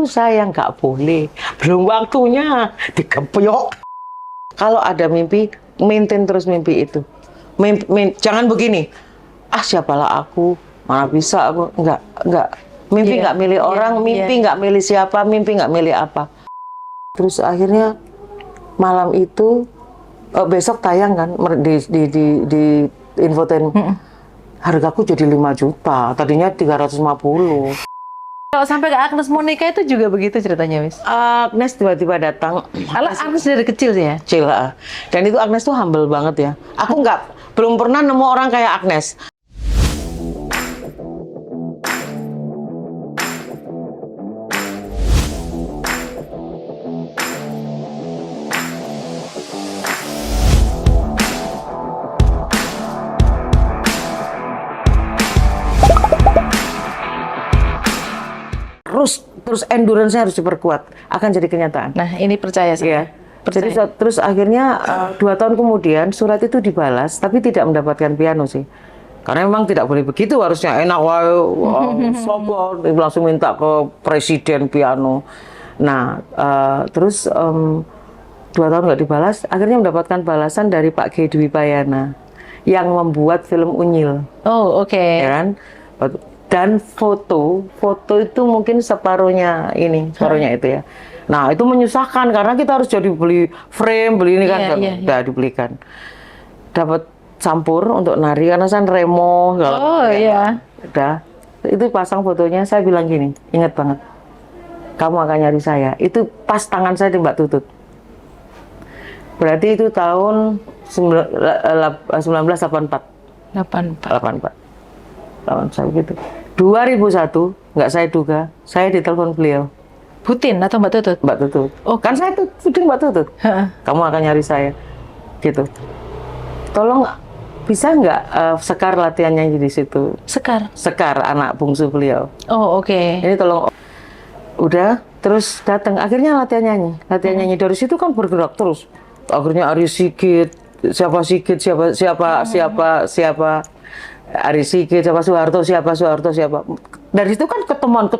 itu saya nggak boleh, belum waktunya dikepyok. Kalau ada mimpi, maintain terus mimpi itu. Jangan begini, siapalah aku, mana bisa aku, nggak. Mimpi nggak milih orang, mimpi nggak milih siapa, mimpi nggak milih apa. Terus akhirnya malam itu, besok tayang kan di infotainment. Hargaku jadi 5 juta, tadinya 350. Kalau sampai ke Agnes Monica itu juga begitu ceritanya, Miss? Agnes tiba-tiba datang. Agnes dari kecil sih ya? Kecil, dan itu Agnes tuh humble banget ya. Aku belum pernah nemu orang kayak Agnes. Terus endurance-nya harus diperkuat, akan jadi kenyataan. Nah, ini percaya sih. Iya. Jadi terus akhirnya 2 tahun kemudian surat itu dibalas, tapi tidak mendapatkan piano sih. Karena memang tidak boleh begitu, harusnya enak, sopo langsung minta ke presiden piano. Nah, terus 2 tahun nggak dibalas, akhirnya mendapatkan balasan dari Pak G. Dwi Payana yang membuat film Unyil. Oh, oke. Ya kan? Dan foto itu mungkin separuhnya itu ya. Nah, itu menyusahkan karena kita harus jadi beli frame, beli ini kan, udah dibelikan. Dapat campur untuk nari karena San Remo. Iya. Udah, itu pasang fotonya, saya bilang gini, ingat banget, kamu akan nyari saya. Itu pas tangan saya di Mbak Tutut. Berarti itu tahun 1984. 84. Lawan saya gitu. 2001, nggak saya duga, saya ditelepon beliau. Putin atau Mbak Tutut? Mbak Tutut. Oh, kan saya tuh Mbak Tutut. Kamu akan nyari saya, gitu. Tolong bisa nggak Sekar latihan nyanyi di situ? Sekar, anak bungsu beliau. Oh, oke. Ini tolong. Udah, terus datang. Akhirnya latihan nyanyi. Dari situ kan bergerak terus. Akhirnya Ari Sigit, siapa Ari Sigit, siapa Soeharto. Dari situ kan ketemuan.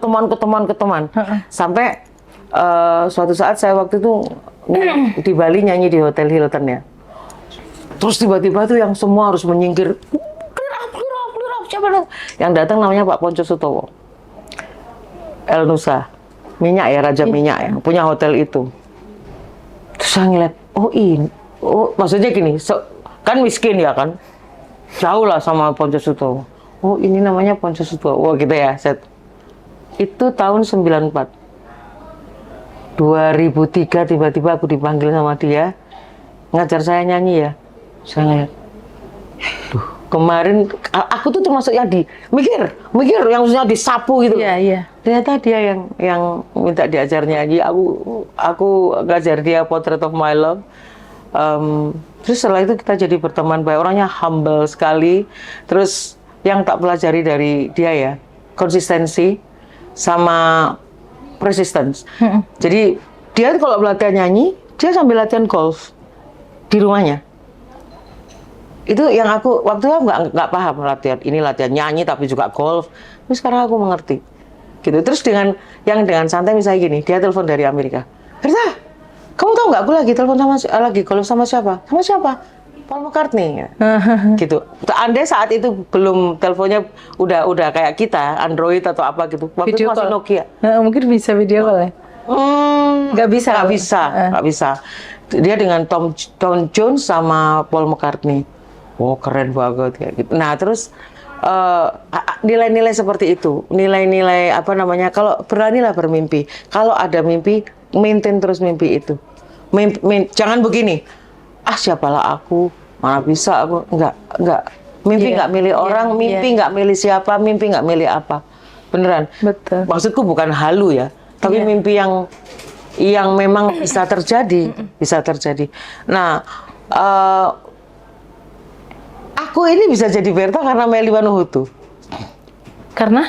Sampai suatu saat saya waktu itu di Bali nyanyi di Hotel Hilton ya. Terus tiba-tiba tuh yang semua harus menyingkir. Siapa dong? Yang datang namanya Pak Ponco Sutowo. El Nusa. Minyak ya, Raja Minyak ya. Punya hotel itu. Terus saya ngeliat, maksudnya gini, kan miskin ya kan. Jauh lah sama Ponco Sutowo. Oh, ini namanya Ponco Sutowo gitu ya. Itu tahun 94. 2003 tiba-tiba aku dipanggil sama dia ngajar saya nyanyi ya. Saya ngeliat, kemarin aku tuh termasuk yang mikir yang maksudnya disapu gitu. Iya. Ternyata dia yang minta diajar nyanyi. Aku ngajar dia Portrait of My Love. Terus setelah itu kita jadi berteman baik, orangnya humble sekali. Terus yang tak pelajari dari dia ya, konsistensi sama persistence. Jadi dia kalau latihan nyanyi, dia sambil latihan golf di rumahnya. Itu yang aku waktu itu nggak paham latihan nyanyi tapi juga golf. Terus sekarang aku mengerti. Gitu. Terus dengan santai misalnya gini, dia telepon dari Amerika. Berta, kamu tahu nggak aku lagi telepon lagi golf sama siapa? Sama siapa? Paul McCartney. Gitu. Andai saat itu belum teleponnya udah kayak kita, Android atau apa gitu. Waktu video itu masih call. Nokia. Mungkin bisa video call ya? Nggak bisa. Dia dengan Tom Jones sama Paul McCartney. Wow, keren banget kayak gitu. Nah, terus nilai-nilai seperti itu, nilai-nilai kalau beranilah bermimpi. Kalau ada mimpi, maintain terus mimpi itu. Jangan begini, siapalah aku, mana bisa aku, enggak. Mimpi nggak milih orang, mimpi nggak milih siapa, mimpi nggak milih apa. Beneran. Betul. Maksudku bukan halu ya, tapi mimpi yang memang bisa terjadi. Nah, aku ini bisa jadi Berta karena Meli Manuhutu. Karena?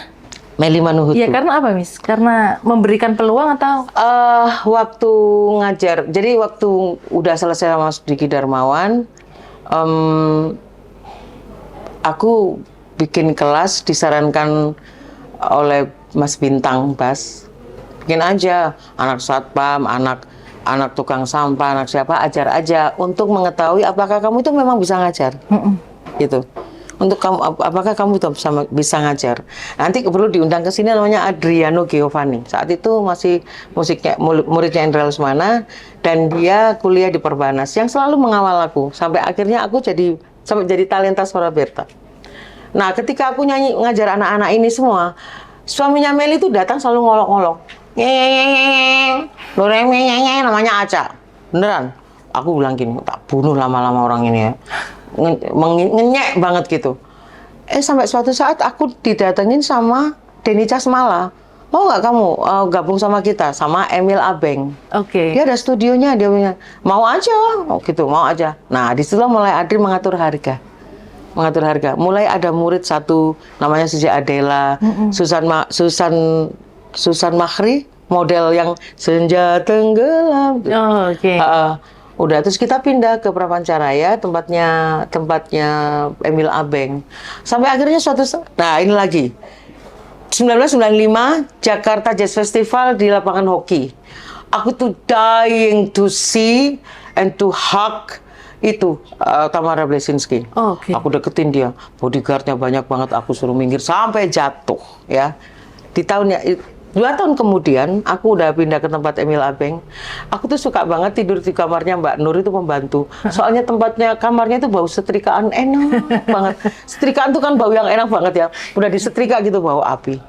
Meli Manuhutu. Iya, karena apa, Miss? Karena memberikan peluang atau? Waktu ngajar, jadi waktu udah selesai sama Diki Darmawan, aku bikin kelas disarankan oleh Mas Bintang Bas. bikin aja. Anak satpam, anak tukang sampah, anak siapa, ajar aja untuk mengetahui apakah kamu itu memang bisa ngajar. Gitu. Untuk kamu, apakah kamu bisa ngajar? Nanti perlu diundang ke sini, namanya Adriano Giovanni. Saat itu masih muridnya Indra Lesmana, dan dia kuliah di Perbanas yang selalu mengawal aku sampai akhirnya aku jadi talenta suara Berta. Nah, ketika aku ngajar anak-anak ini semua, suaminya Meli itu datang selalu ngolok-ngolok. Namanya Aca. Beneran. Aku bilang gini, tak bunuh lama-lama orang ini ya. Ngenyek banget gitu. Sampai suatu saat aku didatengin sama Denny Casmala. Mau nggak kamu gabung sama kita, sama Emil Abeng? Oke. Dia ada studionya, dia punya. Mau aja, gitu, mau aja. Nah, disitulah mulai Adri mengatur harga. Mulai ada murid satu, namanya Susi Adela, Susan Makhri, model yang senja tenggelam. Oh, oke. Udah, terus kita pindah ke Prapancaraya, tempatnya Emil Abeng. Sampai akhirnya nah ini lagi. 1995, Jakarta Jazz Festival di lapangan hoki. Aku tuh dying to see and to hug itu Tamara Blesinski. Oh, okay. Aku deketin dia, bodyguardnya banyak banget, aku suruh minggir sampai jatuh ya. Di tahunnya 2 tahun kemudian, aku udah pindah ke tempat Emil Abeng. Aku tuh suka banget tidur di kamarnya Mbak Nur, itu pembantu. Soalnya kamarnya itu bau setrikaan enak banget. Setrikaan tuh kan bau yang enak banget ya. Udah disetrika gitu, bau api.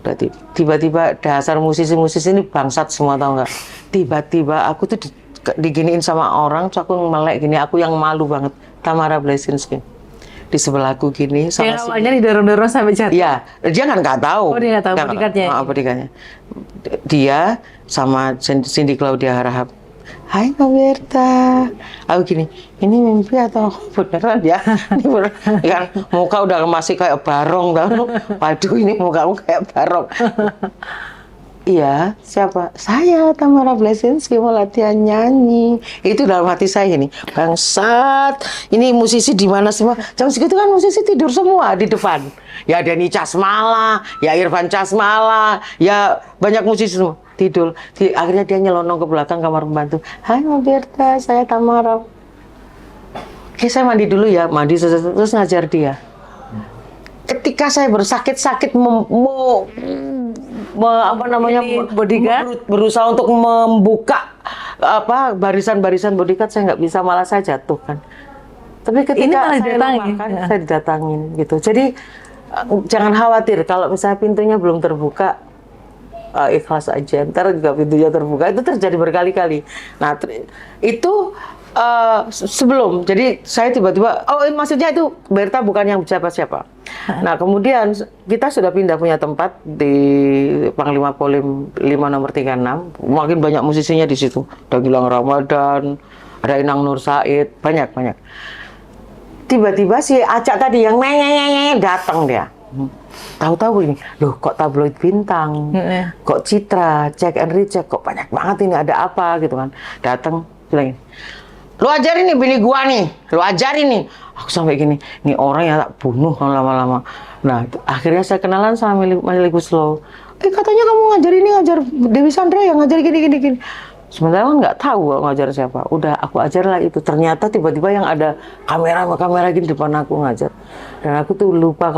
Berarti tiba-tiba dasar musisi-musisi ini bangsat semua, tau nggak? Tiba-tiba aku tuh diginiin sama orang, terus aku melek gini, aku yang malu banget. Tamara Blesinski di sebelahku gini sama awalnya didorong-dorong sampai jatuh. Iya, dia kan nggak tahu. Oh, dia nggak tahu bodyguardnya. Bodyguardnya. Dia sama Cindy Claudia Harahap. Hai Mbak Berta. Aku gini, ini mimpi atau beneran ya? Ini beneran. Kan muka udah masih kayak barong, tau? Waduh, ini mukamu kayak barong. Iya, siapa? Saya, Tamara Blesinski, mau latihan nyanyi. Itu dalam hati saya ini, bangsat. Ini musisi di mana semua? Jam segitu kan musisi tidur semua di depan. Ya Denny Casmala, ya Irfan Casmala, ya banyak musisi semua tidur. Akhirnya dia nyelonong ke belakang kamar pembantu. Hai Mbak Berta, saya Tamara. Oke, saya mandi dulu ya, terus ngajar dia. Ketika saya bersakit-sakit berusaha untuk membuka barisan-barisan bodyguard, saya nggak bisa, malah saya jatuh kan. Tapi ketika saya didatangin gitu. Jadi jangan khawatir kalau misalnya pintunya belum terbuka, ikhlas aja. Ntar juga pintunya terbuka. Itu terjadi berkali-kali. Nah itu sebelum, jadi saya tiba-tiba, maksudnya itu Berta bukan yang siapa-siapa. Nah kemudian kita sudah pindah punya tempat di Panglima Polim 5 nomor 36. Makin banyak musisinya di situ. Ada Gilang Ramadan, ada Inang Nur Said, banyak. Tiba-tiba si Acak tadi yang datang dia. Tahu-tahu ini, loh kok tabloid bintang, kok Citra, Check and Recheck, kok banyak banget ini, ada apa gitu kan. Datang, bilang, lu ajarin nih bini gua nih, lu ajarin nih. Aku sampai gini, nih orang yang tak bunuh lama-lama. Nah, akhirnya saya kenalan sama Meli Guslow. Katanya kamu ngajar Dewi Sandra yang ngajar gini. Sebenarnya kan nggak tahu ngajar siapa. Udah aku ajar lah itu. Ternyata tiba-tiba yang ada kamera gini depan aku ngajar. Dan aku tuh lupa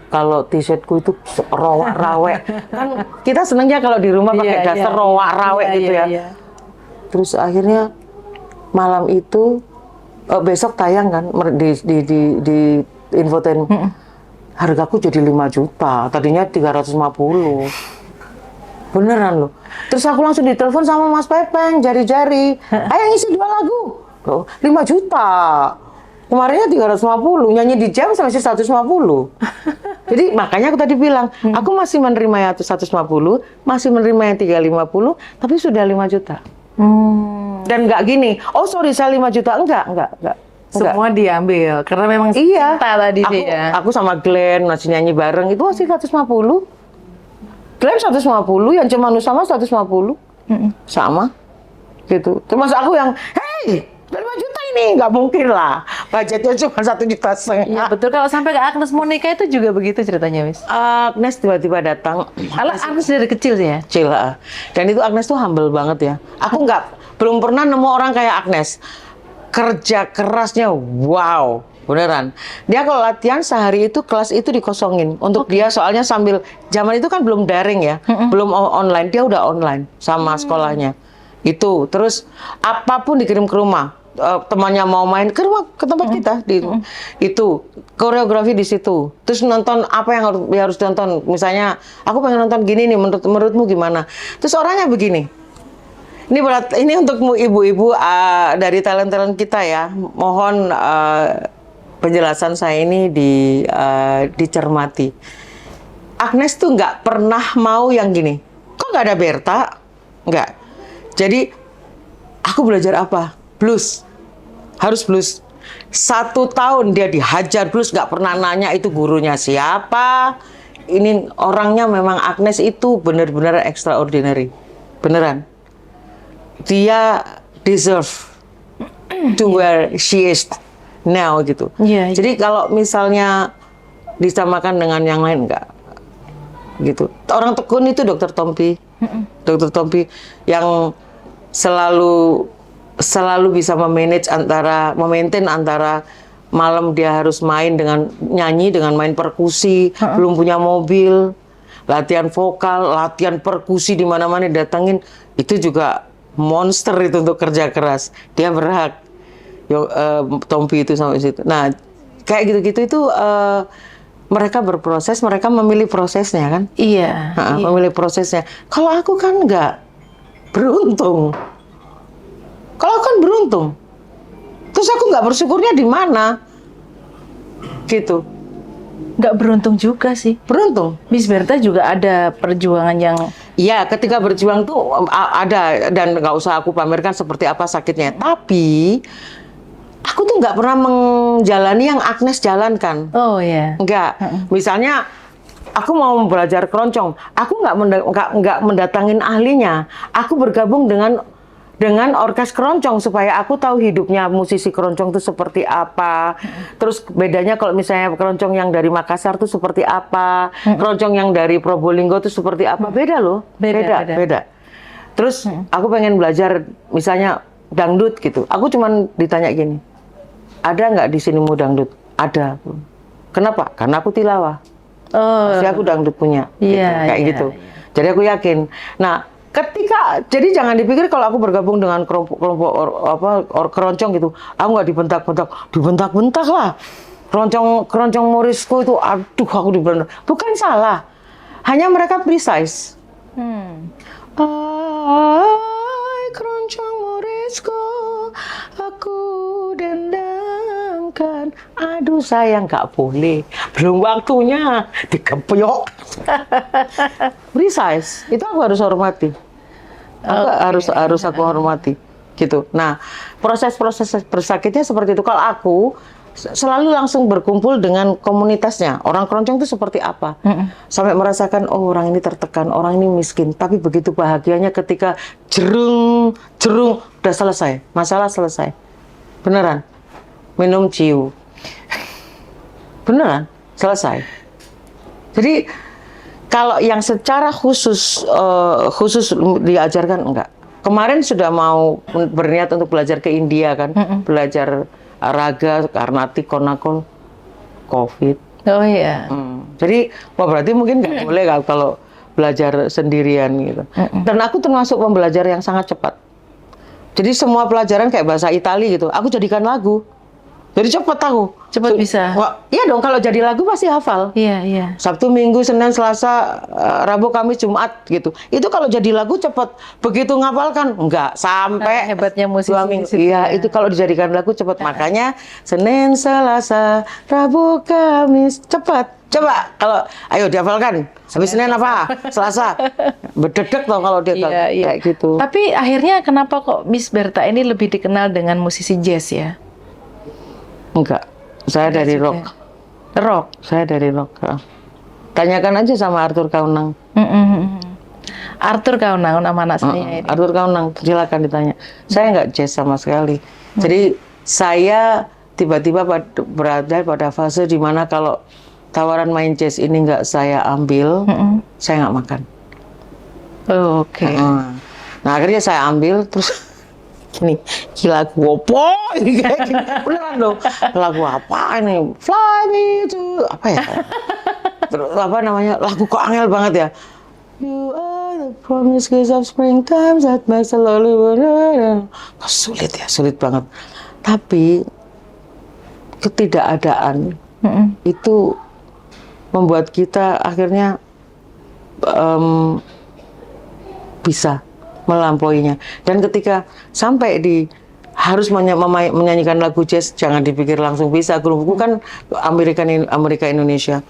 kalau t-shirtku itu rawek. Kan kita senengnya kalau di rumah pakai dasar rawek gitu ya. Terus akhirnya malam itu besok tayang kan di Infotainment. Hargaku jadi 5 juta. Tadinya 350. Beneran loh. Terus aku langsung ditelepon sama Mas Pepeng, jari-jari. Ayo ngisi 2 lagu. 5 juta. Kemarinnya 350, nyanyi di jam masih 150. Jadi makanya aku tadi bilang, aku masih menerima yang 150, masih menerima yang 350, tapi sudah 5 juta. Dan nggak gini, sorry saya 5 juta, enggak. Semua diambil, karena memang cinta tadi dia. Aku sama Glenn masih nyanyi bareng, itu masih 150. Glenn 150, yang cuma Nusama 150. Sama. Gitu. Termasuk aku yang, hey, 5 juta ini, nggak mungkin lah. budgetnya cuma 1,5 juta. Iya betul. Kalau sampai ke Agnes Monica itu juga begitu ceritanya, Miss. Agnes tiba-tiba datang. Kalau Agnes dari kecil sih ya. Kecil, dan itu Agnes tuh humble banget ya. Aku belum pernah nemu orang kayak Agnes. Kerja kerasnya, wow. Beneran. Dia kalau latihan sehari itu kelas itu dikosongin untuk dia, soalnya sambil zaman itu kan belum daring ya, belum online, dia udah online sama sekolahnya. Itu terus apapun dikirim ke rumah. Temannya mau main ke rumah, ke tempat kita itu koreografi di situ. Terus nonton apa yang harus ditonton. Misalnya aku pengen nonton gini nih, menurutmu gimana? Terus orangnya begini. Ini untukmu ibu-ibu dari talent-talent kita ya. Mohon penjelasan saya ini dicermati. Agnes tuh nggak pernah mau yang gini. Kok nggak ada Berta? Nggak. Jadi aku belajar apa? Blues. Harus blues. 1 tahun dia dihajar blues, nggak pernah nanya itu gurunya siapa. Ini orangnya memang Agnes itu benar-benar extraordinary. Beneran. Dia deserve to where she is now gitu. Iya, Jadi kalau misalnya disamakan dengan yang lain enggak gitu. Orang tekun itu Dokter Tompi. Dokter Tompi yang selalu bisa memaintain antara malam dia harus main dengan nyanyi, dengan main perkusi, belum punya mobil, latihan vokal, latihan perkusi di mana-mana datengin, itu juga monster itu untuk kerja keras. Dia berhak. Tompi itu sampai situ. Nah, kayak gitu-gitu itu mereka berproses, mereka memilih prosesnya kan? Iya. Memilih prosesnya. Kalau aku kan nggak beruntung. Kalau aku kan beruntung, terus aku nggak bersyukurnya di mana? Gitu. Nggak beruntung juga sih. Beruntung. Miss Berta juga ada perjuangan yang... Iya, ketika berjuang tuh ada, dan nggak usah aku pamerkan seperti apa sakitnya. Tapi aku tuh nggak pernah menjalani yang Agnes jalankan. Oh ya. Nggak. Misalnya aku mau belajar keroncong, aku nggak mendatangin ahlinya. Aku bergabung dengan orkes keroncong supaya aku tahu hidupnya musisi keroncong itu seperti apa. Terus bedanya kalau misalnya keroncong yang dari Makassar itu seperti apa, keroncong yang dari Probolinggo itu seperti apa. Beda loh. Beda. Terus aku pengen belajar misalnya dangdut gitu. Aku cuman ditanya gini, ada nggak di sini mau dangdut? Ada. Kenapa? Karena aku tilawah. Pasti aku dangdut punya. Kayak gitu. Jadi aku yakin. Nah, jadi jangan dipikir kalau aku bergabung dengan kelompok keroncong gitu, aku nggak dibentak lah. Keroncong Morisco itu, aduh aku dibentak. Bukan salah, hanya mereka precise. Keroncong Morisco, aku dendangkan. Aduh sayang, nggak boleh, belum waktunya digepyok. Precise, itu aku harus hormati. Harus aku hormati, gitu. Nah, proses bersakitnya seperti itu. Kalau aku selalu langsung berkumpul dengan komunitasnya. Orang keroncong itu seperti apa? Sampai merasakan, oh orang ini tertekan, orang ini miskin. Tapi begitu bahagianya ketika jerung, udah selesai, masalah selesai. Beneran, minum ciu. Beneran, selesai. Jadi kalau yang secara khusus diajarkan enggak. Kemarin sudah mau berniat untuk belajar ke India kan, belajar raga, karnatik, konakol, COVID. Oh iya. Jadi, berarti mungkin nggak boleh kalau belajar sendirian gitu. Dan aku termasuk pembelajar yang sangat cepat. Jadi semua pelajaran kayak bahasa Itali gitu, aku jadikan lagu. Jadi cepat aku. Cepat bisa. Iya dong, kalau jadi lagu pasti hafal. Iya. Sabtu, Minggu, Senin, Selasa, Rabu, Kamis, Jumat gitu. Itu kalau jadi lagu cepat. Begitu ngapalkan, enggak sampai hebatnya musisi 2 minggu. Iya, itu kalau dijadikan lagu cepat. Makanya Senin, Selasa, Rabu, Kamis, cepat. Coba kalau ayo dihafalkan. Habis Senin apa? Selasa. Berdedek toh kalau dia kayak gitu. Tapi akhirnya kenapa kok Miss Berta ini lebih dikenal dengan musisi jazz ya? Enggak. Saya dari rock. Rock? Saya dari rock. Tanyakan aja sama Arthur Kaunang. Arthur Kaunang, nama anak saya ini. Arthur Kaunang, silakan ditanya. Saya nggak jazz sama sekali. Jadi saya tiba-tiba berada pada fase di mana kalau tawaran main jazz ini nggak saya ambil, saya nggak makan. Oh, oke. Nah akhirnya saya ambil, terus gini, gila lagu apa ini kayak gini, beneran loh, lagu apa ini, Fly Me to, apa ya, terus apa namanya, lagu kok angel banget ya, You are the promise kiss of springtime that makes a lonely world. Sulit ya, sulit banget. Tapi ketidakadaan itu membuat kita akhirnya bisa melampauinya. Dan ketika sampai di harus menyanyikan lagu jazz, jangan dipikir langsung bisa. Grupku kan Amerika Indonesia.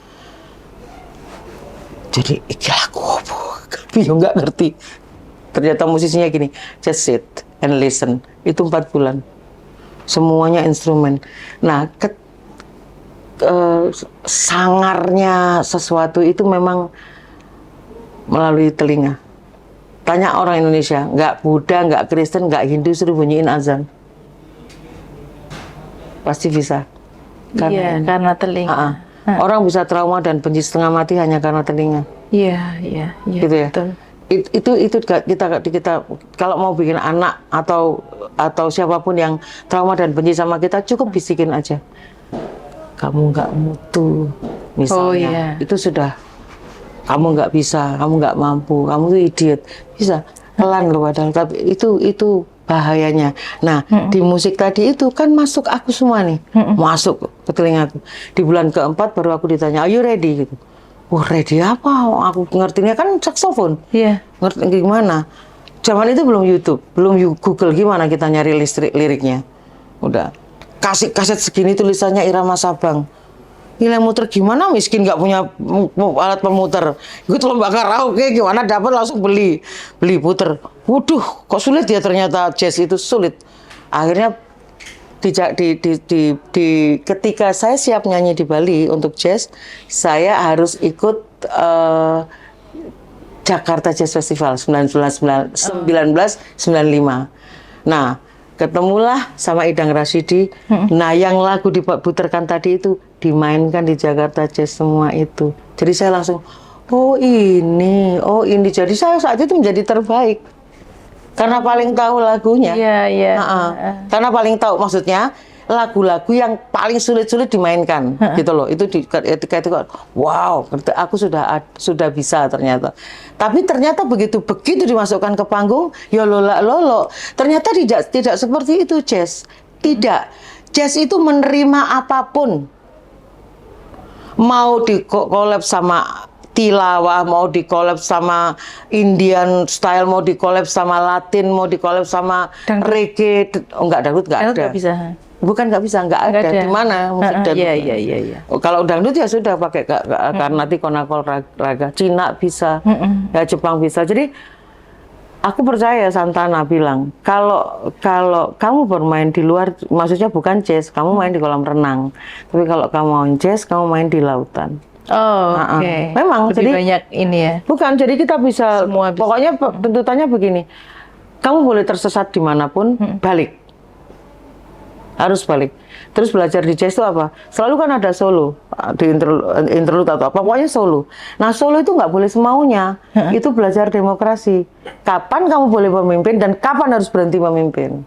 Jadi iki lagu apa? Bingung, nggak ngerti. Ternyata musisinya gini, just sit and listen. Itu 4 bulan. Semuanya instrumen. Nah, sangarnya sesuatu itu memang melalui telinga. Tanya orang Indonesia, nggak Buddha, nggak Kristen, nggak Hindu, suruh bunyiin azan. Pasti bisa. Karena telinga. Orang bisa trauma dan benci setengah mati hanya karena telinga. Iya, gitu ya. Betul. Itu kita kalau mau bikin anak atau siapapun yang trauma dan benci sama kita, cukup bisikin aja. Kamu nggak mutu, misalnya. Itu sudah. Kamu nggak bisa, kamu nggak mampu, kamu tuh idiot. Bisa pelan loh padahal. Tapi itu bahayanya. Nah, di musik tadi itu kan masuk aku semua nih, masuk ke telingaku. Di bulan keempat baru aku ditanya, are you ready? Gitu. Ready apa? Aku ngertinya kan saksofon. Ngerti gimana? Zaman itu belum YouTube, belum Google gimana kita nyari liriknya. Udah kasih kaset segini tulisannya Irama Sabang. Nilai muter gimana, miskin nggak punya alat pemuter. Ikut lomba karaoke gimana dapat, langsung beli puter. Waduh, kok sulit ya ternyata jazz itu sulit. Akhirnya ketika saya siap nyanyi di Bali untuk jazz, saya harus ikut Jakarta Jazz Festival 1995. Nah, ketemulah sama Idang Rashidi. Nah, yang lagu diputarkan tadi itu dimainkan di Jakarta Jazz semua itu. Jadi saya langsung, oh ini. Jadi saya saat itu menjadi terbaik. Karena paling tahu lagunya. Iya. Karena paling tahu, maksudnya lagu-lagu yang paling sulit-sulit dimainkan, gitu loh. Itu ketika itu, wow, aku sudah bisa ternyata. Tapi ternyata begitu dimasukkan ke panggung, ya lolo. Ternyata tidak seperti itu jazz. Tidak. Jazz itu menerima apapun. Mau di-collab sama tilawah, mau di-collab sama Indian style, mau di-collab sama Latin, mau di-collab sama reggae. Dangdut nggak ada. Nggak bisa. Bukan nggak bisa, nggak ada. Di mana musik dangdut? Iya. Kalau dangdut ya sudah pakai Karnati, Konakol, Raga. Cina bisa, ya Jepang bisa. Jadi aku percaya Santana bilang, kalau kamu bermain di luar, maksudnya bukan jazz, kamu main di kolam renang. Tapi kalau kamu main jazz, kamu main di lautan. Oke. Memang lebih jadi banyak ini ya. Bukan, jadi kita bisa. Semua bisa. Pokoknya tuntutannya begini. Kamu boleh tersesat dimanapun, balik. Harus balik. Terus belajar di jazz itu apa? Selalu kan ada solo di interlude atau apa. Pokoknya solo. Nah, solo itu nggak boleh semaunya. Itu belajar demokrasi. Kapan kamu boleh memimpin dan kapan harus berhenti memimpin.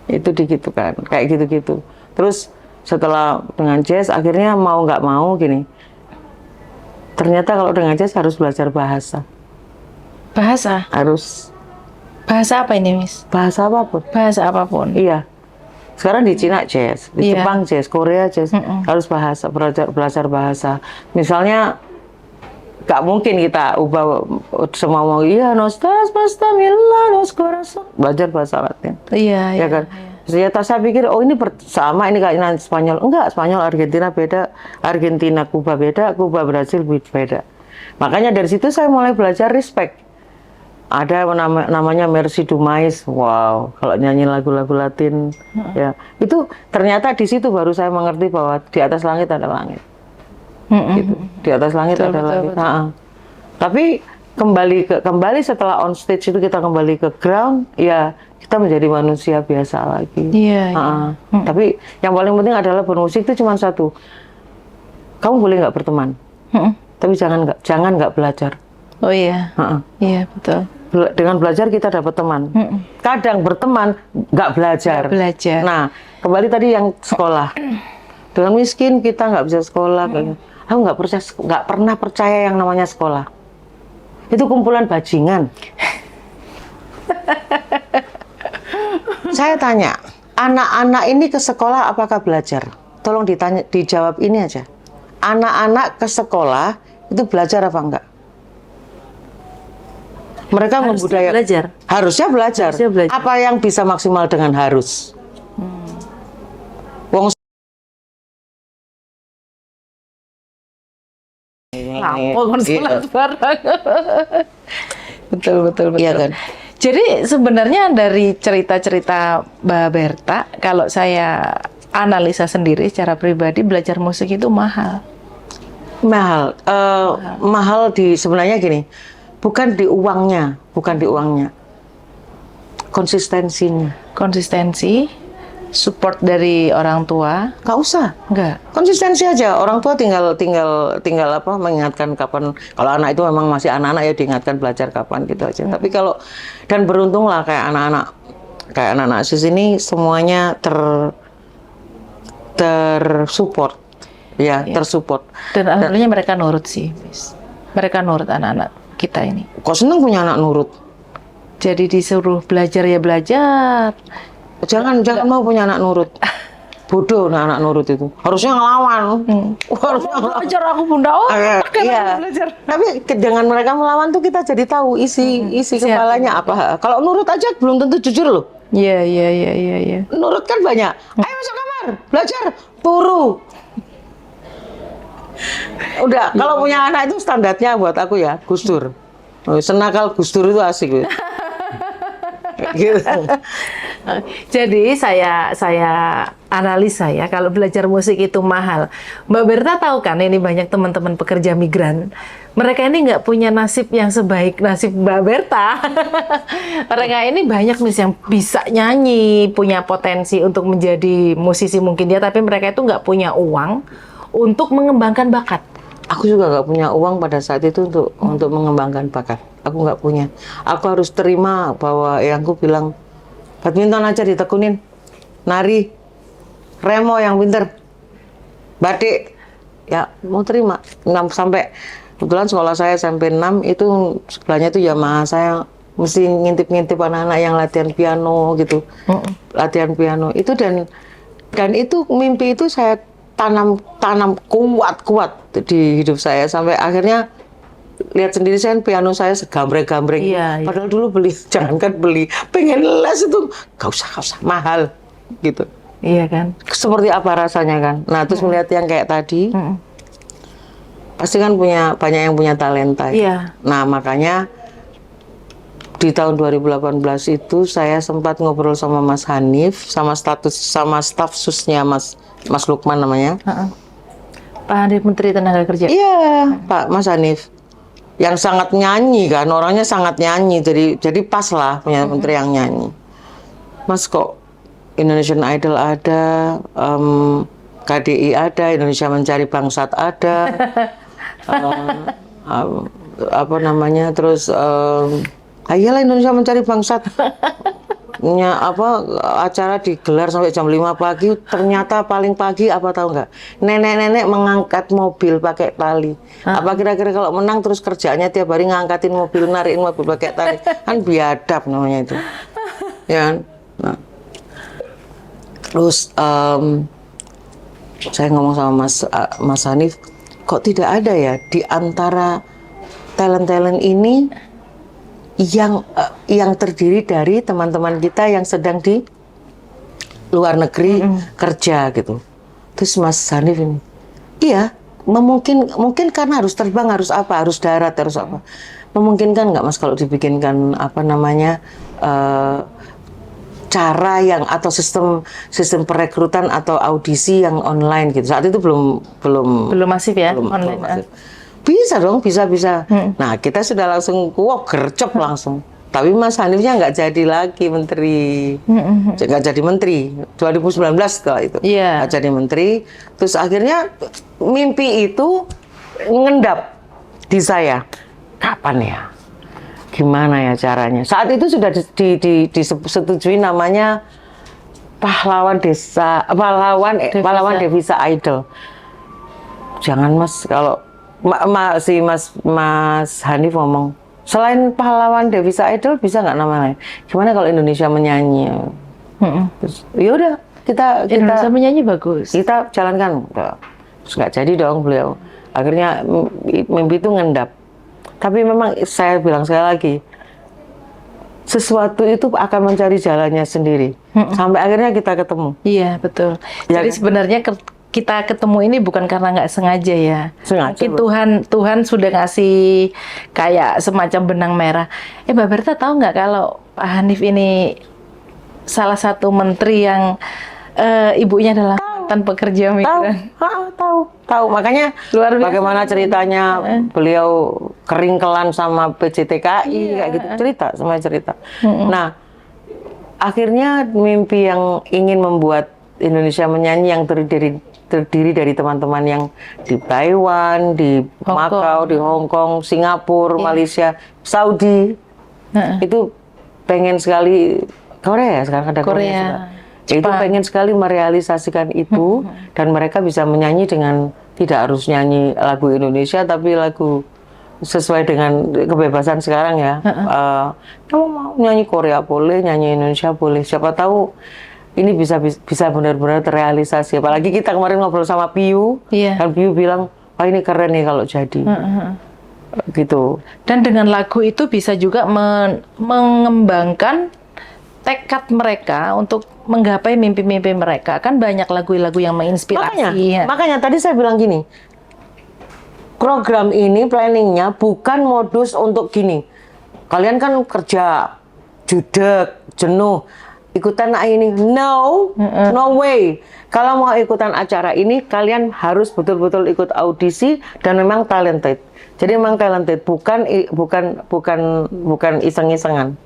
Itu digitukan, kayak gitu-gitu. Terus setelah dengan jazz, akhirnya mau nggak mau gini. Ternyata kalau dengan jazz harus belajar bahasa. Bahasa? Harus. Bahasa apa ini, Miss? Bahasa apapun. Bahasa apapun? Iya. Sekarang di Cina jazz, di Jepang jazz, Korea jazz, harus belajar bahasa. Misalnya, nggak mungkin kita ubah semua mau, iya, nostas, pasta, mila, nos corazon. Belajar bahasa Latin. Iya. Kan? Ternyata saya pikir, ini sama, ini kayak Spanyol. Enggak, Spanyol, Argentina beda, Argentina, Kuba beda, Kuba, Brasil beda. Makanya dari situ saya mulai belajar respect. Ada namanya Merci Dumais, wow, kalau nyanyi lagu-lagu Latin, ya itu ternyata di situ baru saya mengerti bahwa di atas langit ada langit, gitu. Di atas langit ada langit. Tapi kembali setelah on stage itu kita kembali ke ground, ya kita menjadi manusia biasa lagi. Iya. Tapi yang paling penting adalah bermusik itu cuma satu. Kamu boleh nggak berteman, tapi jangan nggak belajar. Oh iya. Iya betul. Dengan belajar kita dapat teman. Kadang berteman nggak belajar. Nggak belajar. Nah, kembali tadi yang sekolah. Dengan miskin kita nggak bisa sekolah. Aku nggak pernah percaya yang namanya sekolah. Itu kumpulan bajingan. Saya tanya, anak-anak ini ke sekolah apakah belajar? Tolong dijawab ini aja. Anak-anak ke sekolah itu belajar apa enggak? Mereka harusnya belajar. Apa yang bisa maksimal dengan harus? Wong Betul. Iya kan? Jadi sebenarnya dari cerita-cerita Mbak Berta, kalau saya analisa sendiri secara pribadi, belajar musik itu mahal. Mahal sebenarnya gini, bukan di uangnya, konsistensi, support dari orang tua. Nggak usah, konsistensi aja. Orang tua tinggal apa, mengingatkan kapan. Kalau anak itu memang masih anak-anak ya diingatkan belajar kapan gitu aja. Tapi kalau, dan beruntunglah kayak anak-anak sis ini semuanya tersupport. Ya, tersupport. Dan alhamdulillah mereka nurut sih, Miss. Mereka nurut anak-anak kita ini. Kok seneng punya anak nurut? Jadi disuruh belajar ya belajar. Jangan mau punya anak nurut. Bodoh anak nurut itu. Harusnya ngelawan. Harusnya belajar aku Bunda. Iya. Belajar. Tapi dengan mereka melawan tuh kita jadi tahu isi kepalanya apa. Kalau nurut aja belum tentu jujur loh. Iya. Nurut kan banyak. Ayo masuk kamar, belajar, turu. Udah, kalau punya anak itu standarnya buat aku ya, Gus Dur. Senakal Gus Dur itu asik. Gitu. Jadi saya analisa ya, kalau belajar musik itu mahal. Mbak Berta tahu kan, ini banyak teman-teman pekerja migran. Mereka ini nggak punya nasib yang sebaik nasib Mbak Berta. Mereka ini banyak yang bisa nyanyi, punya potensi untuk menjadi musisi mungkin dia, tapi mereka itu nggak punya uang untuk mengembangkan bakat. Aku juga nggak punya uang pada saat itu untuk mengembangkan bakat. Aku nggak punya. Aku harus terima bahwa yang aku bilang, badminton aja ditekunin, nari, remo yang pinter, batik, ya mau terima. Sampai kebetulan sekolah saya sampai 6 itu sebelahnya itu Yamaha, saya mesti ngintip-ngintip anak-anak yang latihan piano gitu, latihan piano itu dan itu mimpi itu saya tanam kuat di hidup saya sampai akhirnya lihat sendiri saya piano saya segambreng-gambreng. Iya. Padahal dulu jangankan beli, pengen les itu gak usah mahal gitu. Iya kan. Seperti apa rasanya kan. Nah terus melihat yang kayak tadi, pasti kan banyak yang punya talenta. Iya. Nah makanya di tahun 2018 itu saya sempat ngobrol sama Mas Hanif, sama staf susnya Mas Lukman namanya. Pak Hanif, Menteri Tenaga Kerja. Iya, Pak Mas Hanif. Yang sangat nyanyi kan, orangnya sangat nyanyi. Jadi pas lah punya menteri yang nyanyi. Mas kok Indonesian Idol ada, KDI ada, Indonesia Mencari Bangsat ada, apa namanya, terus ayolah Indonesia Mencari Bangsat. Acara digelar sampai jam 5 pagi, ternyata paling pagi apa tahu nggak? Nenek-nenek mengangkat mobil pakai tali. Apa kira-kira kalau menang terus kerjanya tiap hari ngangkatin mobil, narikin mobil pakai tali? Kan biadab namanya itu. Ya kan? Nah. Terus saya ngomong sama Mas Hanif, kok tidak ada ya di antara talent-talent ini yang terdiri dari teman-teman kita yang sedang di luar negeri kerja gitu. Terus Mas Hanif ini, iya, mungkin karena harus terbang, harus darat, harus apa. Memungkinkan nggak Mas kalau dibikinkan cara yang atau sistem perekrutan atau audisi yang online gitu. Saat itu belum masif ya, belum online. masif. Bisa dong, bisa. Nah, kita sudah langsung, wah gercep langsung. Tapi Mas Hanifnya nggak jadi lagi menteri. Nggak jadi menteri. 2019 kalau itu. Iya. Nggak jadi menteri. Terus akhirnya mimpi itu ngendap di saya. Kapan ya? Gimana ya caranya? Saat itu sudah disetujui namanya pahlawan devisa idol. Jangan Mas, kalau Mas Hanif ngomong, selain pahlawan devisa idol bisa nggak nama lain? Gimana kalau Indonesia menyanyi? Terus, yaudah kita Indonesia menyanyi bagus. kita jalankan. Terus nggak jadi dong beliau. Akhirnya mimpi itu ngendap. Tapi memang saya bilang sekali lagi, sesuatu itu akan mencari jalannya sendiri. Sampai akhirnya kita ketemu. Iya, betul. Ya, Jadi kan? sebenarnya kita ketemu ini bukan karena nggak sengaja ya. Sengaja, Mungkin Tuhan sudah ngasih kayak semacam benang merah. Mbak Berta tahu nggak kalau Pak Hanif ini salah satu menteri yang ibunya adalah mantan pekerja migran? Tahu. Makanya Luar biasa. bagaimana ceritanya beliau keringkelan sama PJTKI kayak gitu, semua cerita. Nah, akhirnya mimpi yang ingin membuat Indonesia menyanyi yang terdiri dari teman-teman yang di Taiwan, di Makau, di Hong Kong, Singapura, Malaysia, Saudi, itu pengen sekali, Korea sekarang ada Korea juga. Itu pengen sekali merealisasikan itu dan mereka bisa menyanyi dengan tidak harus nyanyi lagu Indonesia tapi lagu sesuai dengan kebebasan sekarang ya. Kamu mau nyanyi Korea boleh, nyanyi Indonesia boleh. Siapa tahu ini bisa benar-benar terrealisasi. Apalagi kita kemarin ngobrol sama Piu, dan Piu bilang, wah ini keren nih kalau jadi. Gitu. Dan dengan lagu itu bisa juga mengembangkan tekad mereka untuk menggapai mimpi-mimpi mereka. Kan banyak lagu-lagu yang menginspirasi. Makanya tadi saya bilang gini, program ini planningnya bukan modus untuk gini. Kalian kan kerja, judek, jenuh, ikutan ini. No way. Kalau mau ikutan acara ini, kalian harus betul-betul ikut audisi dan memang talented. Jadi memang talented, bukan iseng-isengan.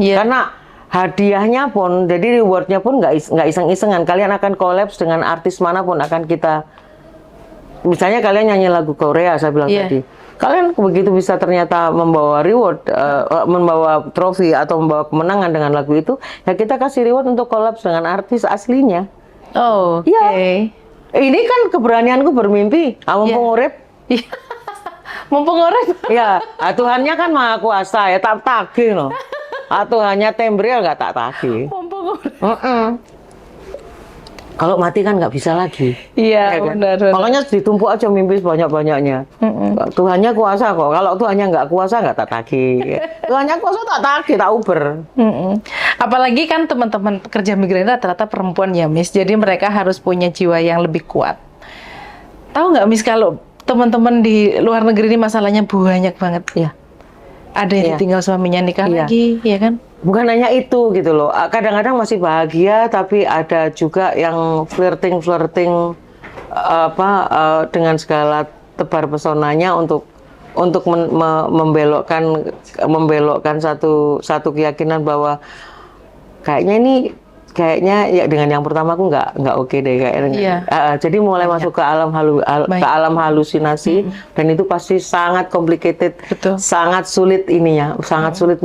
Karena hadiahnya pun, jadi rewardnya pun nggak iseng-isengan. Kalian akan kolaps dengan artis manapun akan kita. Misalnya kalian nyanyi lagu Korea, saya bilang tadi. Kalian begitu bisa ternyata membawa reward, membawa trofi atau membawa kemenangan dengan lagu itu, ya kita kasih reward untuk kolaps dengan artis aslinya. Oh, oke. Ya. Ini kan keberanianku bermimpi. Mumpung urip. Mumpung urip. Ya, Tuhannya kan maha kuasa ya, tak tagih loh. Tuhannya tembril nggak tak tagih. Mumpung urip. Kalau mati kan nggak bisa lagi. Iya, kan? benar. Makanya ditumpuk aja mimpi sebanyak-banyaknya. Tuhannya kuasa kok. Kalau Tuhannya nggak kuasa nggak tak tagih. Tuhannya kuasa tak tagih, tak uber. Apalagi kan teman-teman pekerja migran rata-rata perempuan ya, Miss. Jadi mereka harus punya jiwa yang lebih kuat. Tahu nggak, Miss, kalau teman-teman di luar negeri ini masalahnya banyak banget ya. Ada yang ditinggal suaminya nikah lagi, ya kan? Bukan hanya itu gitu loh. Kadang-kadang masih bahagia, tapi ada juga yang flirting dengan segala tebar pesonanya untuk membelokkan satu keyakinan bahwa kayaknya ya dengan yang pertama aku nggak oke deh kayaknya. Jadi mulai masuk ke alam halusinasi dan itu pasti sangat complicated, sangat sulit sangat sulit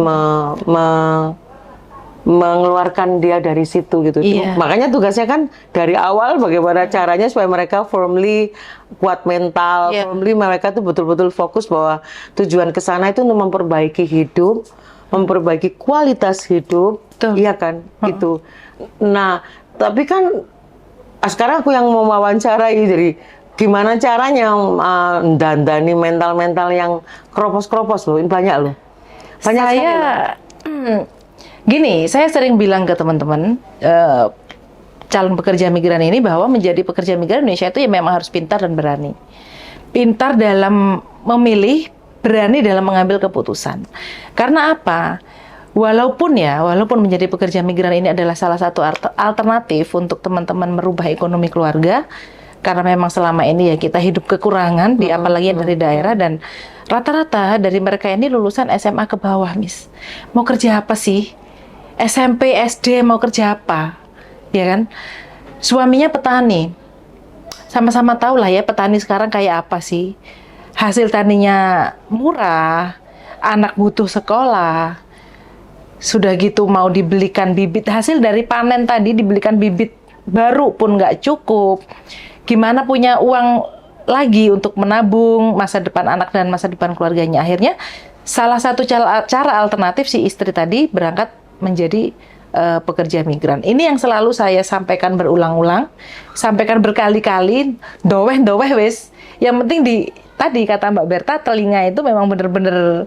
mengeluarkan dia dari situ gitu. Makanya tugasnya kan dari awal bagaimana caranya supaya mereka firmly kuat mental, firmly mereka tuh betul-betul fokus bahwa tujuan ke sana itu untuk memperbaiki hidup, memperbaiki kualitas hidup. Iya kan, gitu. Nah, tapi kan sekarang aku yang mau wawancarai, jadi gimana caranya dandani mental-mental yang keropos-keropos loh, ini banyak loh. Banyak gini, saya sering bilang ke teman-teman calon pekerja migran ini bahwa menjadi pekerja migran Indonesia itu ya memang harus pintar dan berani. Pintar dalam memilih, berani dalam mengambil keputusan. Karena apa? Walaupun menjadi pekerja migran ini adalah salah satu alternatif untuk teman-teman merubah ekonomi keluarga, Karena memang selama ini ya kita hidup kekurangan, apalagi yang dari daerah, dan rata-rata dari mereka ini lulusan SMA ke bawah, Miss. Mau kerja apa sih? SMP, SD mau kerja apa? Ya kan? Suaminya petani. Sama-sama tahu lah ya petani sekarang kayak apa sih. Hasil taninya murah, anak butuh sekolah. Sudah gitu mau dibelikan bibit, hasil dari panen tadi dibelikan bibit baru pun nggak cukup. Gimana punya uang lagi untuk menabung masa depan anak dan masa depan keluarganya. Akhirnya salah satu cara alternatif si istri tadi berangkat menjadi pekerja migran. Ini yang selalu saya sampaikan berulang-ulang, sampaikan berkali-kali, doweh wes. Yang penting tadi kata Mbak Berta, telinga itu memang benar-benar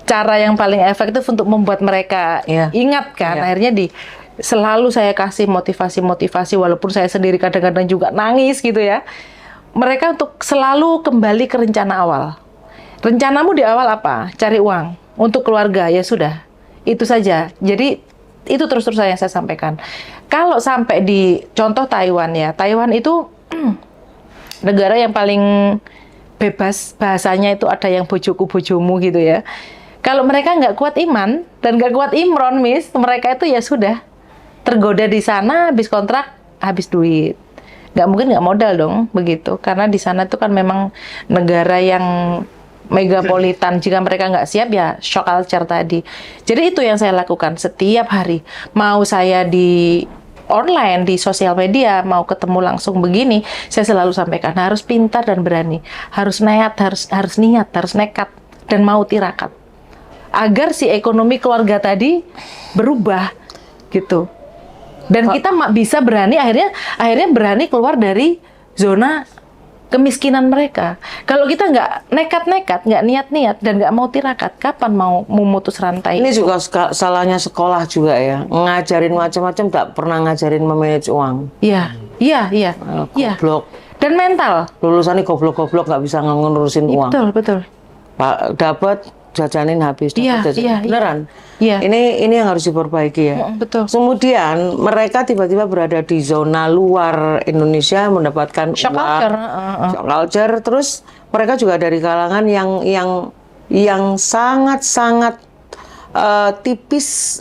cara yang paling efektif untuk membuat mereka ingat kan. Akhirnya selalu saya kasih motivasi-motivasi, walaupun saya sendiri kadang-kadang juga nangis gitu ya. Mereka untuk selalu kembali ke rencana awal. Rencanamu di awal apa? Cari uang untuk keluarga, ya sudah. Itu saja. Jadi itu terus-terus yang saya sampaikan. Kalau sampai di contoh Taiwan ya, Taiwan itu negara yang paling bebas, bahasanya itu ada yang bojoku bojomu gitu ya. Kalau mereka nggak kuat iman dan nggak kuat imron, Miss, mereka itu ya sudah tergoda di sana, habis kontrak, habis duit. Nggak mungkin nggak modal dong begitu, karena di sana itu kan memang negara yang megapolitan. Jika mereka nggak siap ya shock culture tadi. Jadi itu yang saya lakukan setiap hari. Mau saya di online, di sosial media, mau ketemu langsung begini, saya selalu sampaikan harus pintar dan berani, harus niat, harus nekat dan mau tirakat. Agar si ekonomi keluarga tadi berubah gitu. Dan kita bisa berani akhirnya berani keluar dari zona kemiskinan mereka. Kalau kita nggak nekat-nekat, nggak niat-niat, dan nggak mau tirakat, kapan mau memutus rantai? Ini juga salahnya sekolah juga ya. Ngajarin macam-macam, nggak pernah ngajarin memanage uang. Iya. Goblok. Dan mental. Lulusannya goblok-goblok, nggak bisa ngurusin uang. Betul. Pak dapat jajanin habis. Beneran. Iya. Ini yang harus diperbaiki ya. Betul. Kemudian mereka tiba-tiba berada di zona luar Indonesia mendapatkan shock culture. Terus mereka juga dari kalangan yang sangat-sangat tipis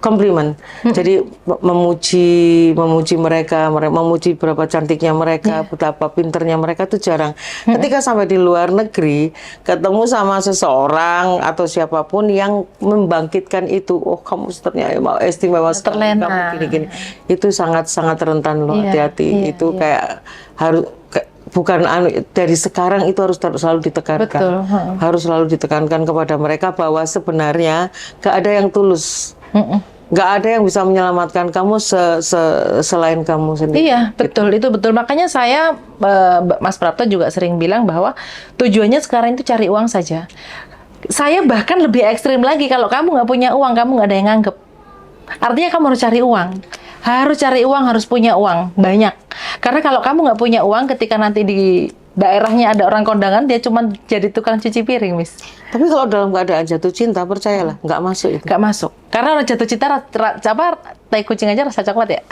komplimen. Jadi memuji mereka, memuji berapa cantiknya mereka, betapa pinternya mereka itu jarang. Ketika sampai di luar negeri, ketemu sama seseorang atau siapapun yang membangkitkan itu, oh kamu ternyata istimewa sekali, kamu gini-gini, itu sangat-sangat rentan loh, hati-hati. Itu kayak harus bukan dari sekarang itu harus selalu ditekankan. Betul. Harus selalu ditekankan kepada mereka bahwa sebenarnya gak ada yang tulus. Gak ada yang bisa menyelamatkan kamu selain kamu sendiri. Iya, betul. Itu betul. Makanya saya, Mas Prapto juga sering bilang bahwa tujuannya sekarang itu cari uang saja. Saya bahkan lebih ekstrim lagi, kalau kamu nggak punya uang, kamu nggak ada yang nganggep. Artinya kamu harus cari uang. Harus cari uang, harus punya uang. Banyak. Karena kalau kamu nggak punya uang, ketika nanti di daerahnya ada orang kondangan, dia cuma jadi tukang cuci piring, Miss. Tapi kalau dalam keadaan jatuh cinta, percayalah, nggak masuk itu. Nggak masuk. Karena orang jatuh cinta, tai kucing aja rasa coklat ya?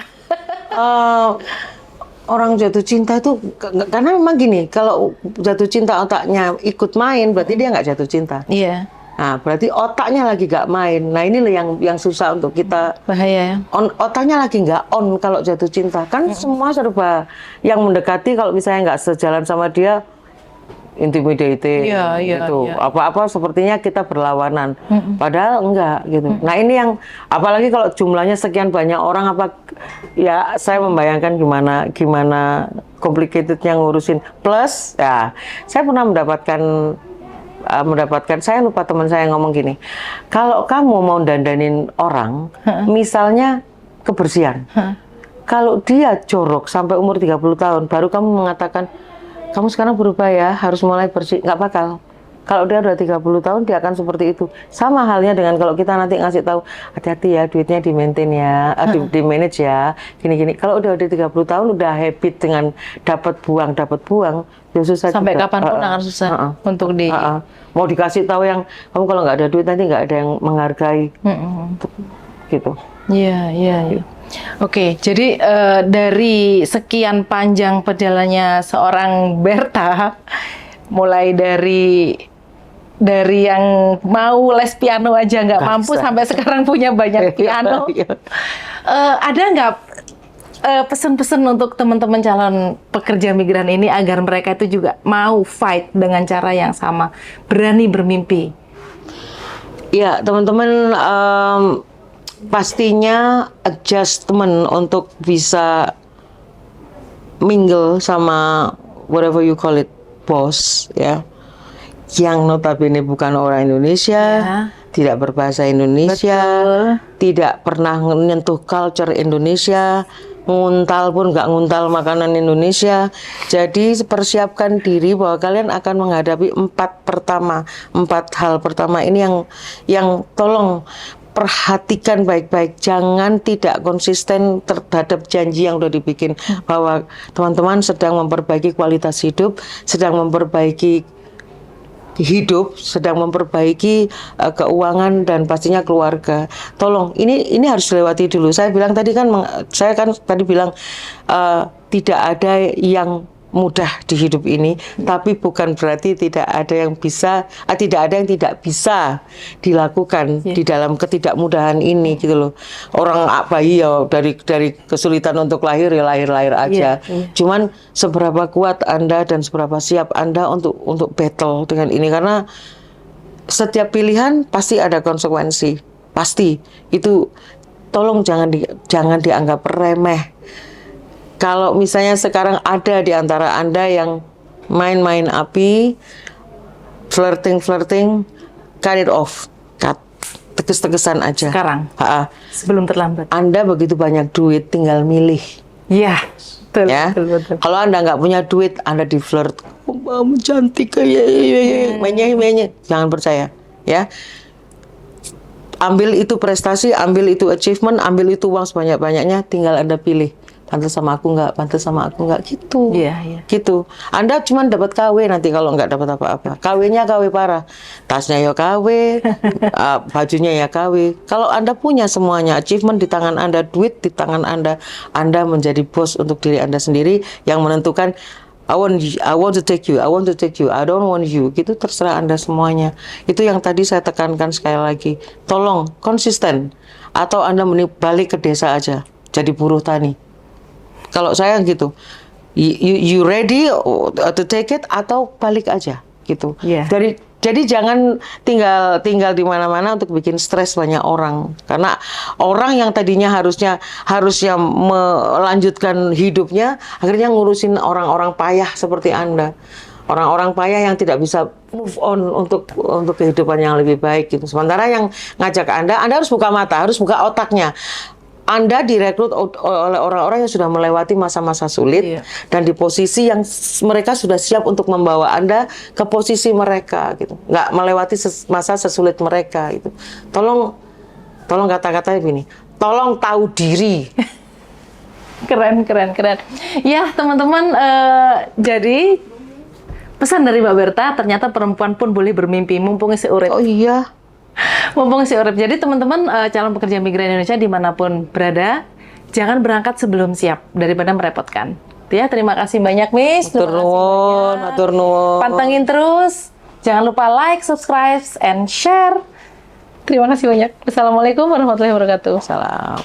Orang jatuh cinta itu, karena memang gini, kalau jatuh cinta otaknya ikut main, berarti dia nggak jatuh cinta. Iya. Nah, berarti otaknya lagi nggak main. Nah, ini yang susah untuk kita. Bahaya ya. Otaknya lagi nggak on kalau jatuh cinta. Kan semua serba yang mendekati, kalau misalnya nggak sejalan sama dia, intimidating, gitu. Apa-apa sepertinya kita berlawanan. Padahal enggak, gitu. Nah, ini yang, apalagi kalau jumlahnya sekian banyak orang, ya saya membayangkan gimana complicatednya ngurusin. Plus, ya, saya pernah mendapatkan, saya lupa teman saya ngomong gini, kalau kamu mau dandanin orang, misalnya kebersihan, kalau dia jorok sampai umur 30 tahun, baru kamu mengatakan, kamu sekarang berubah ya, harus mulai bersih, nggak bakal. Kalau dia udah 30 tahun, dia akan seperti itu. Sama halnya dengan kalau kita nanti ngasih tahu, hati-hati ya, duitnya di-maintain ya, di-manage ya, gini-gini. Kalau udah 30 tahun, udah habit dengan dapat buang, ya susah sampai juga. kapanpun akan susah untuk mau dikasih tahu yang, kamu kalau nggak ada duit, nanti nggak ada yang menghargai. gitu. Iya, iya, iya. Oke, jadi dari sekian panjang perjalanannya seorang Berta, mulai dari yang mau les piano aja nggak mampu sampai sekarang punya banyak piano. Ada nggak pesan-pesan untuk teman-teman calon pekerja migran ini agar mereka itu juga mau fight dengan cara yang sama, berani bermimpi? Ya, teman-teman, pastinya adjustment untuk bisa mingle sama whatever you call it, bos, ya, yang notabene bukan orang Indonesia, tidak berbahasa Indonesia, tidak pernah menyentuh culture Indonesia, nguntal pun nggak nguntal makanan Indonesia. Jadi persiapkan diri bahwa kalian akan menghadapi 4 hal pertama ini yang tolong perhatikan baik-baik, jangan tidak konsisten terhadap janji yang udah dibikin, bahwa teman-teman sedang memperbaiki kualitas hidup, sedang memperbaiki hidup, sedang memperbaiki keuangan dan pastinya keluarga. Tolong, ini harus dilewati dulu. Saya bilang tadi kan, saya kan tadi bilang tidak ada yang mudah di hidup ini, tapi bukan berarti tidak ada yang tidak bisa dilakukan di dalam ketidakmudahan ini, gitu loh. Orang bayi ya dari kesulitan untuk lahir ya lahir aja. Cuman seberapa kuat Anda dan seberapa siap Anda untuk battle dengan ini, karena setiap pilihan pasti ada konsekuensi, pasti. Itu tolong jangan dianggap remeh. Kalau misalnya sekarang ada di antara Anda yang main-main api, flirting, cut it off. Tegas-tegasan aja. Sekarang? Sebelum terlambat. Anda begitu banyak duit, tinggal milih. Iya, betul, ya? betul. Kalau Anda nggak punya duit, Anda di flirt. Kamu cantik kayak menye. Jangan percaya, ya. Ambil itu prestasi, ambil itu achievement, ambil itu uang sebanyak-banyaknya, tinggal Anda pilih. Pantas sama aku nggak, gitu. Iya. Gitu. Anda cuma dapat KW nanti kalau nggak dapat apa-apa. KW-nya KW parah. Tasnya ya KW, bajunya ya KW. Kalau Anda punya semuanya, achievement di tangan Anda, duit di tangan Anda menjadi bos untuk diri Anda sendiri yang menentukan I want to take you, I don't want you. Gitu, terserah Anda semuanya. Itu yang tadi saya tekankan sekali lagi. Tolong konsisten, atau Anda balik ke desa aja, jadi buruh tani. Kalau saya gitu, you ready to take it, atau balik aja gitu. Jadi jangan tinggal di mana-mana untuk bikin stres banyak orang. Karena orang yang tadinya harusnya melanjutkan hidupnya, akhirnya ngurusin orang-orang payah seperti Anda. Orang-orang payah yang tidak bisa move on untuk kehidupan yang lebih baik gitu. Sementara yang ngajak Anda harus buka mata, harus buka otaknya. Anda direkrut oleh orang-orang yang sudah melewati masa-masa sulit, dan di posisi yang mereka sudah siap untuk membawa Anda ke posisi mereka, gitu. Nggak melewati masa sesulit mereka, gitu. Tolong kata-katanya gini, tolong tahu diri. Keren. Ya, teman-teman, jadi pesan dari Mbak Berta, ternyata perempuan pun boleh bermimpi, mumpung isi urip. Oh iya. Mumpung isi urip. Jadi teman-teman calon pekerja migran Indonesia dimanapun berada, jangan berangkat sebelum siap daripada merepotkan. Ya, terima kasih banyak, Miss. Matur nuwun. Pantengin terus. Jangan lupa like, subscribe, and share. Terima kasih banyak. Wassalamualaikum warahmatullahi wabarakatuh. Salam.